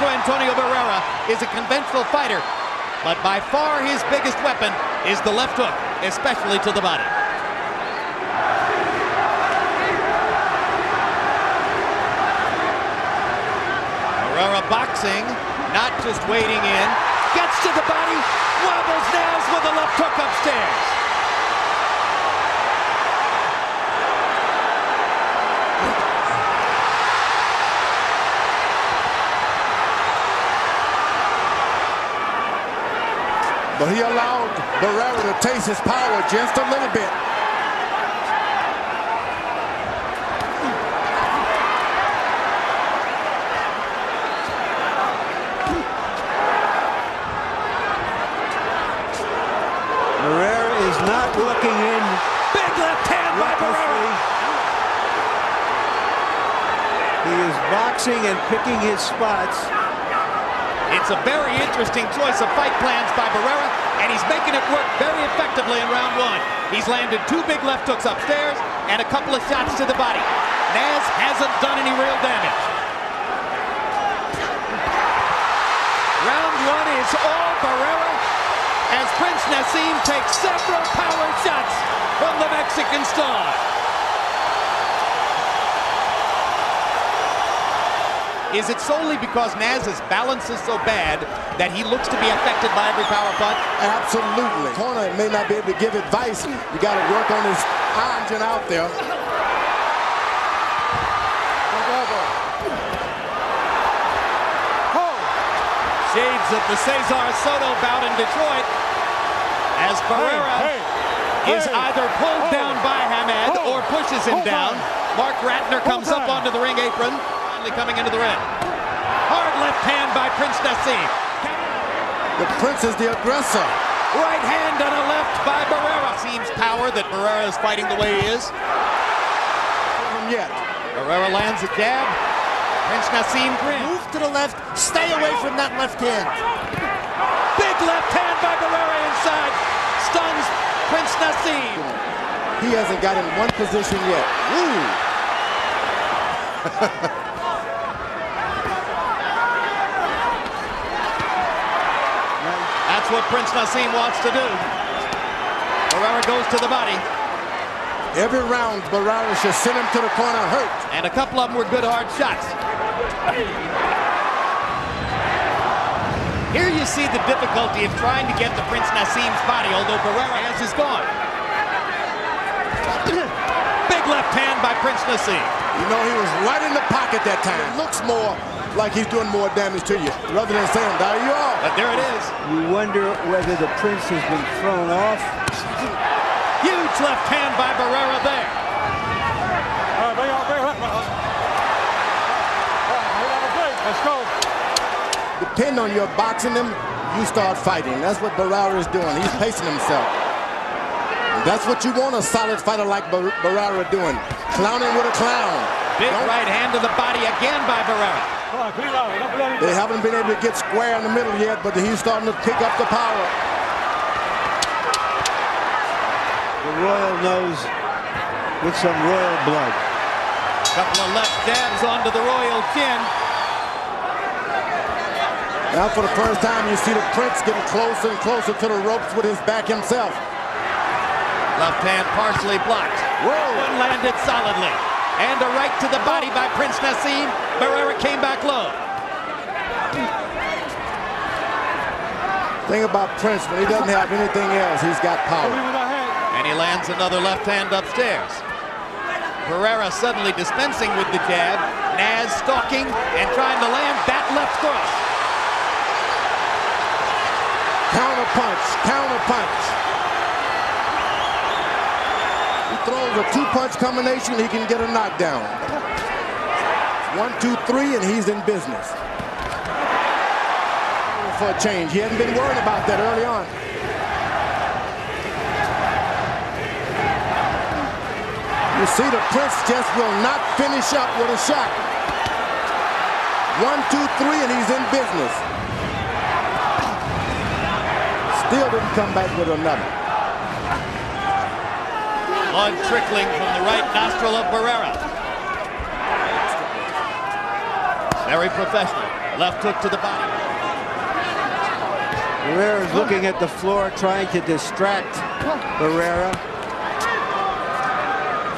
Marco Antonio Barrera is a conventional fighter, but by far his biggest weapon is the left hook, especially to the body. Barrera boxing, not just waiting in, gets to the body, wobbles Naz with a left hook upstairs. But he allowed Barrera to taste his power just a little bit. Barrera is not looking in. Big left hand by Barrera. He is boxing and picking his spots. It's a very interesting choice of fight plans by Barrera, and he's making it work very effectively in round one. He's landed 2 big left hooks upstairs and a couple of shots to the body. Naz hasn't done any real damage. Round one is all Barrera as Prince Naseem takes several power shots from the Mexican star. Is it solely because Naz's balance is so bad that he looks to be affected by every power punch? Absolutely. Corner may not be able to give advice. You got to work on his arms and out there. Shades of the Cesar Soto bout in Detroit as Barrera is either pulled down by Hamed or pushes him down. Mark Ratner comes up onto the ring apron. Coming into the ring. Hard left hand by Prince Naseem. The Prince is the aggressor. Right hand and a left by Barrera. Seems power that Barrera is fighting the way he is. Yet. Barrera lands a jab. Prince Naseem grins. Move to the left. Stay away from that left hand. Big left hand by Barrera inside. Stuns Prince Naseem. He hasn't got in one position yet. Ooh. That's what Prince Naseem wants to do. Barrera goes to the body. Every round, Barrera should send him to the corner hurt. And a couple of them were good hard shots. Here you see the difficulty of trying to get to Prince Naseem's body, although Barrera has his gone. Big left hand by Prince Naseem. You know, he was right in the pocket that time. It looks more like he's doing more damage to you, rather than saying, there you are. But there it is. You wonder whether the Prince has been thrown off. Huge left hand by Barrera there. Let's go. Depend on your boxing him, you start fighting. That's what Barrera is doing. He's pacing himself. And that's what you want a solid fighter like Barrera doing. Clowning with a clown. Big right hand to the body again by Barrera. They haven't been able to get square in the middle yet, but he's starting to pick up the power. The Royal knows with some royal blood. Couple of left jabs onto the Royal chin. Now for the first time you see the Prince getting closer and closer to the ropes with his back himself. Left hand partially blocked. Whoa. One landed solidly. And a right to the body by Prince Naseem. Barrera came back low. Thing about Prince, when he doesn't have anything else, he's got power. And he lands another left hand upstairs. Barrera suddenly dispensing with the jab. Naz stalking and trying to land that left thrust. Counter punch, counter punch. He throws a 2-punch combination, he can get a knockdown. 1, 2, 3, and he's in business. For a change, he hadn't been worried about that early on. You see, the Prince just will not finish up with a shot. 1, 2, 3, and he's in business. Still didn't come back with another. Blood trickling from the right nostril of Barrera. Very professional. Left hook to the body. Barrera is looking at the floor, trying to distract Barrera.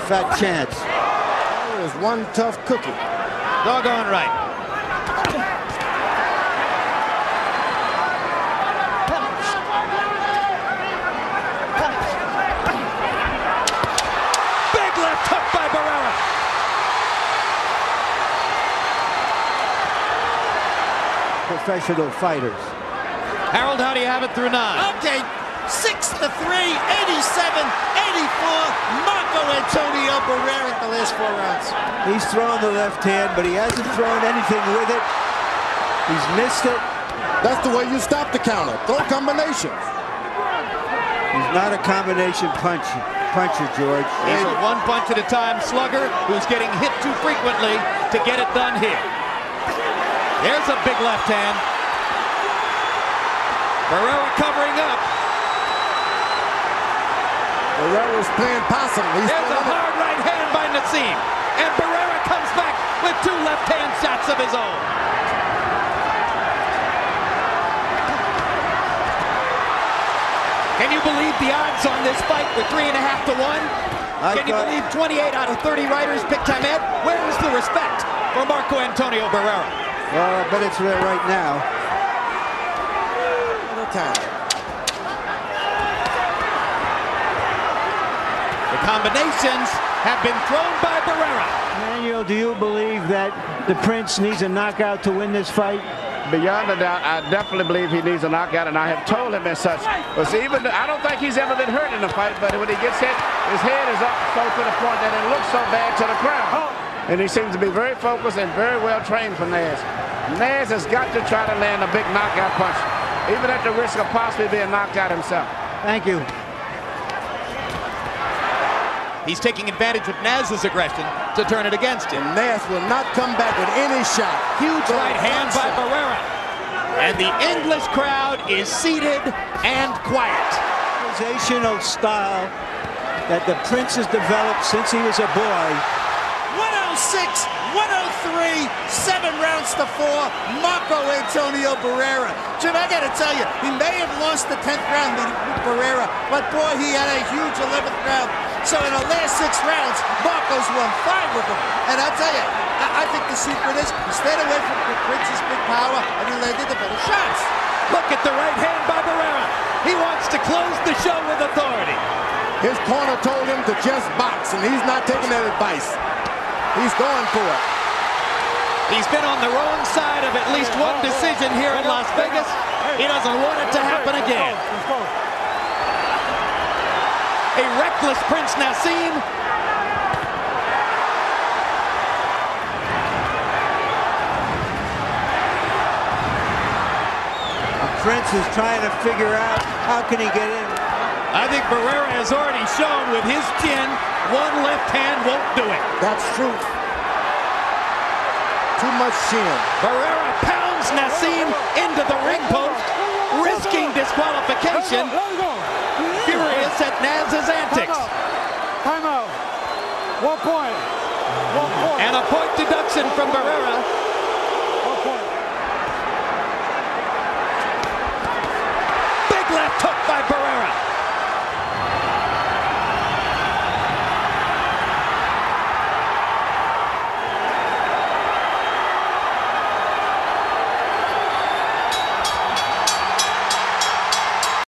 Fat chance. There is one tough cookie. Doggone right. Big left hook by Barrera. Professional fighters. Harold, how do you have it through 9? Okay, 6-3, 87, 84. Marco Antonio Barrera at the last 4 rounds. He's thrown the left hand, but he hasn't thrown anything with it. He's missed it. That's the way you stop the counter. Throw combinations. He's not a combination puncher, George. He's a one punch at a time slugger who's getting hit too frequently to get it done here. There's a big left hand. Barrera covering up. Barrera's playing possum. There's a hard right hand by Haseem. And Barrera comes back with 2 left hand shots of his own. Can you believe the odds on this fight were 3.5 to 1? Can you believe 28 out of 30 writers picked Hamed? Where is the respect for Marco Antonio Barrera? Well, I bet it's there right now. The combinations have been thrown by Barrera. Manuel, do you believe that the Prince needs a knockout to win this fight? Beyond a doubt, I definitely believe he needs a knockout, and I have told him as such. But see, I don't think he's ever been hurt in a fight, but when he gets hit, his head is up so to the point that it looks so bad to the crowd. And he seems to be very focused and very well trained for Naz. Naz has got to try to land a big knockout punch, even at the risk of possibly being knocked out himself. Thank you. He's taking advantage of Naz's aggression to turn it against him. Naz will not come back with any shot. Huge right hand by Barrera. And the English crowd is seated and quiet. Organizational style that the Prince has developed since he was a boy. 106, 103, 7 rounds to 4. Marco Antonio Barrera. Jim, I got to tell you, he may have lost the 10th round with Barrera, but boy, he had a huge 11th round. So in the last 6 rounds, Marco's won 5 with him. And I'll tell you, I think the secret is he stayed away from the Prince's big power and he landed the better shots. Look at the right hand by Barrera. He wants to close the show with authority. His corner told him to just box, and he's not taking that advice. He's going for it. He's been on the wrong side of at least one decision here in Las Vegas. He doesn't want it to happen again. A reckless Prince Haseem. The Prince is trying to figure out how can he get in. I think Barrera has already shown with his chin, one left hand won't do it. That's true. Too much chin. Barrera pounds Haseem into the ring post, risking disqualification. Furious at Naz's antics. Time out. 1 point. 1 point. And a point deduction from Barrera.